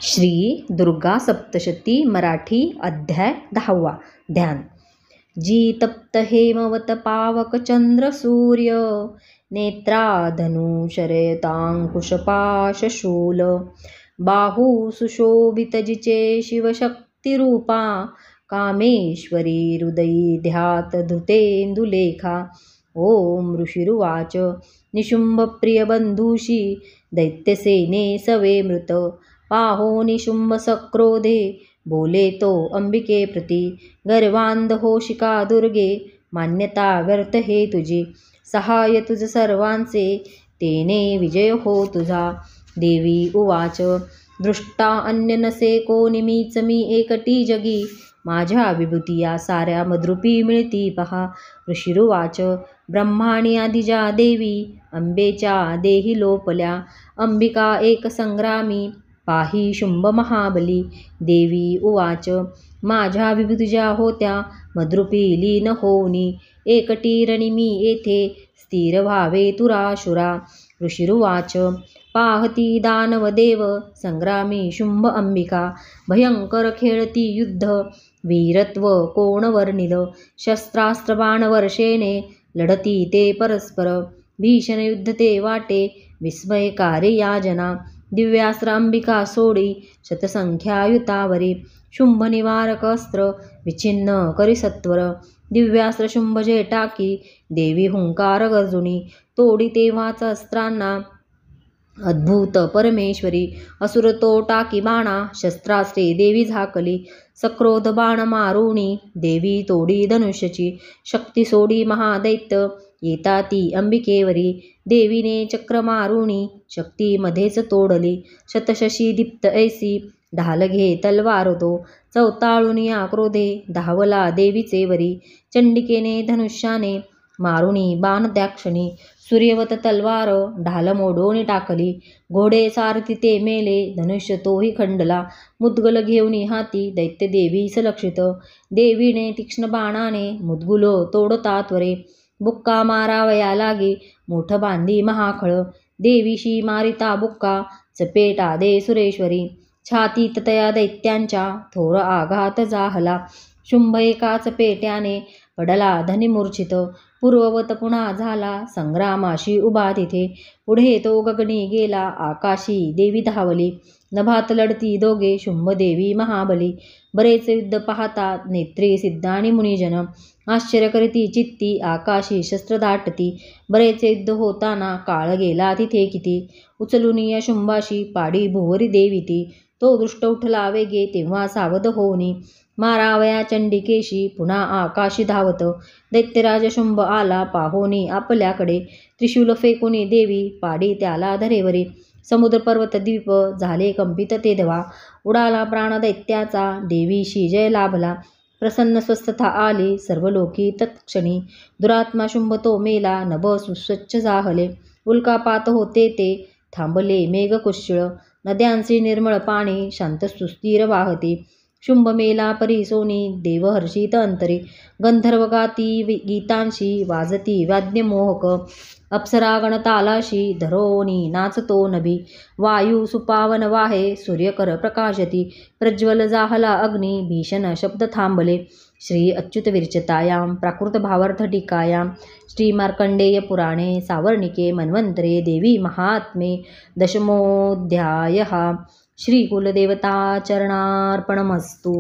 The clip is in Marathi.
श्री दुर्गा सप्तशती मराठी अध्याय 10वा. ध्यान. जी तप्त हेमवत पावक चंद्र सूर्य नेत्राधनु शरयतांकुशपाशशूल बाहू सुशोभित जिचे शिवशक्तिरूपा कामेश्वरी हृदयी ध्यात धृतेन्दुलेखा. ओम ऋषिरुवाच. निशुंभ प्रियबंधूषी दैत्यसेने सवे मृत पाहो निशुंभ सक्रोधे बोले तो अंबिके प्रती. गर्वांध होशिका दुर्गे मान्यता व्यर्थ हे तुझी. सहाय तुझ सर्वांचे तेने विजय हो तुझा. देवी उवाच. दृष्टा अन्य नसे कोणी मीच मी एकटी जगी माझ्या विभूती या साऱ्या मद्रुपी मिळती पहा. ऋषिरुवाच. ब्रह्माणी आदिजा देवी अंबेच्या देही लोपल्या अंबिका एक संग्रामी पाही शुंभ महाबली. देवी उवाच. माझ्या विभूतिजा होत्या मद्रुपी लीन होनी एकटी रणी मी येथे स्थिर व्हावे तुराशुरा. ऋषिरुवाच. पाहती दानव देव संग्रामी शुंभ अंबिका भयंकर खेळती युद्ध वीरत्व कोण वर्णिल. शस्त्रास्त्र बाणवर्षेने लढती ते परस्पर भीषण युद्ध ते वाटे विस्मयकारी याजना. दिव्यास्त्र अंबिका सोडी शतसंख्यायुतावरी शुंभ निवारक अस्त्र विच्छिन्न करी सत्वर. दिव्यास्त्र शुंभ जे टाकी देवी हुंकार गर्जुनी तोडी तेव्हाच अस्त्रांना अद्भुत परमेश्वरी. असुर तो टाकी बाणा शस्त्रास्त्रे देवी झाकली सक्रोध बाण मारुणी देवी तोडी धनुष्यची. शक्ती सोडी महादैत्य येता ती अंबिकेवरी देवीने चक्र मारुणी शक्ती मध्येच तोडली. शतशशी दीप्त ऐसी ढाल घे तलवार तो चवताळून या क्रोधे धावला देवीचे वरी. चंडिकेने धनुष्याने मारुणी बाण त्या क्षणी सूर्यवत तलवार ढाल मोडोनी टाकली. घोडे सारथी ते मेले धनुष्य तोही खंडला. मुद्गल घेऊनी हाती दैत्य देवीस लक्षित देवीने तीक्ष्ण बाणाने मुद्गुल तोडता त्वरे. बुक्का मारावया लागी मोठ बांधी महाखळ देवीशी मारिता बुक्का चपेटा दे सुरेश्वरी. छातीत तया दैत्यांच्या थोर आघात जाहला शुंभ एकाच पेट्याने पडला धनिमूर्छित. पूर्ववत पुन्हा झाला संग्रामाशी उभा तिथे पुढे तो गगनी गेला आकाशी देवी धावली. नभात लढती दोघे शुंभ देवी महाबली बरेच युद्ध पाहता नेत्री सिद्धानी मुनिजन. आश्चर्य करीती चित्ती आकाशी शस्त्र दाटती बरेच युद्ध होताना काळ गेला तिथे किती. उचलून या शुंभाशी पाडी भुवरी देवी ती तो दृष्ट उठला वेगे तेव्हा सावध होनी मारावया चंडिकेशी पुन्हा आकाशी धावत. दैत्यराज शुंभ आला पाहोनी आपल्याकडे त्रिशूल फेकुनी देवी पाडी त्याला धरेवरी. समुद्र पर्वत द्वीप झाले कंपित तेधवा उडाला प्राण दैत्याचा देवीशी जय लाभला. प्रसन्न स्वस्थता आली सर्व लोकी तत्क्षणी दुरात्मा शुंभ तो मेला नभ सुस्वच्छ जाहले. उल्कापात होते ते थांबले मेघ कुशळ नद्यांचे निर्मळ पाणी शांत सुस्थिर वाहते. शुंभ मेला परी सोनी देव हर्षित अंतरी गंधर्व गाती गीतांशी वाजती वाद्य मोहक अप्सरागण तालाशी धरोनी नाचतो नभी. वायू सुपावन वाहे सूर्यकर प्रकाशती प्रज्वल जाहला अग्नी भीषण शब्द थांबले. श्री अच्युत विरचितायां प्राकृत भावार्थ टीकायां श्री मार्कंडेय पुराणे सावर्णिके मन्वंतरे देवी महात्म्ये दशमोऽध्यायः. श्री कुलदेवता चरणार्पणमस्तु.